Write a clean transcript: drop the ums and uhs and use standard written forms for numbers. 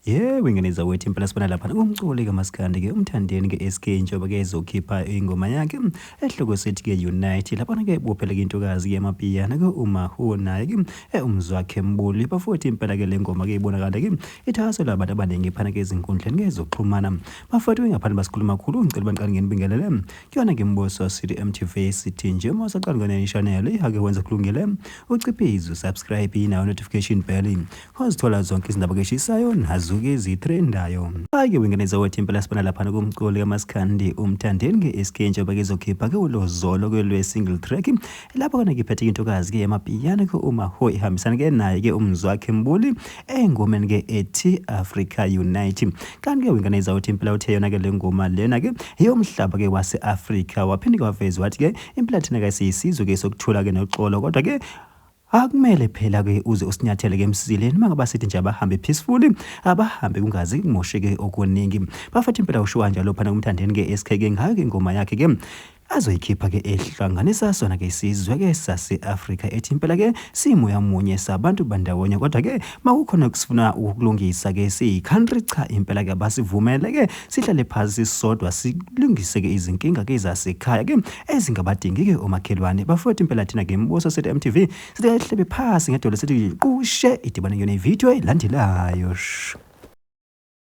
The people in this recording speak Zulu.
Yebo, ingeneza wethu impela sibona lapha kumculi kaMaskandi ke umthandeni ke SK njengoba ke ezokhipha ingoma yakhe ehloko sethi ke Unite lapha ke bophela ke intokazi ke amapiyana ke uMahu naye ke umzwakhe Mbuli bafuthi impela ke lengoma ke ibonakala ke ithasela abantu abaningi phana ke izinkundleni ke zokuxhumana bafuthi ngaphandle basikhuluma kakhulu ngicela baniqala ngenibingelele kuyona ke imboso City MTV sithi nje uma saqala ngene channel ihake wenza kulungile uciphize subscribe ina notification bell uzithola zonke izindaba ke shisayo nazo ezitrendayo ake wingeneza wethu impela sibona lapha kumculi kaMaskandi umthandeni ke SK njengoba kezokhipha ke ulozolo ke lwe single track lapho kana ngiphethe intokazi ke yamapiyano ke uMahu ihambisana ke naye ke umzwakhe Mbuli engomeni ke ethi Africa Unite kanti ke wingeneza wethu impela uthe yona ke lengoma lena ke yomhlaba ke wase-Africa waphinde kwaveza wathi ke impela thina ke siyisizwe ke sokuthula ke noxolo kodwa ke akumele phela ke uze usinyathele ke emsileni mangaba sithi nje abahambe peacefully abahambe kungazi kumosheke okuningi bafathi impela usho kanjalo phana kumthandeni ke SK ke ngayo ke ingoma yakhe ke azoyikhipha ke ehlanganisa sona ke isizwe ke sase-Africa ethi impela ke simoya munye sabantu bandawonye kodwa ke makukhona kusifuna ukulungisa ke siyi-country cha impela ke basivumele ke sihlale phansi sodwa silungise ke izinkinga ke zasekhaya ke ezingabadingi ke omakhelwane bafuthi impela thina ke imboso sethi MTV sihlebe phasi ngedolo sithi qushe idibane yona ivideo elandelayo.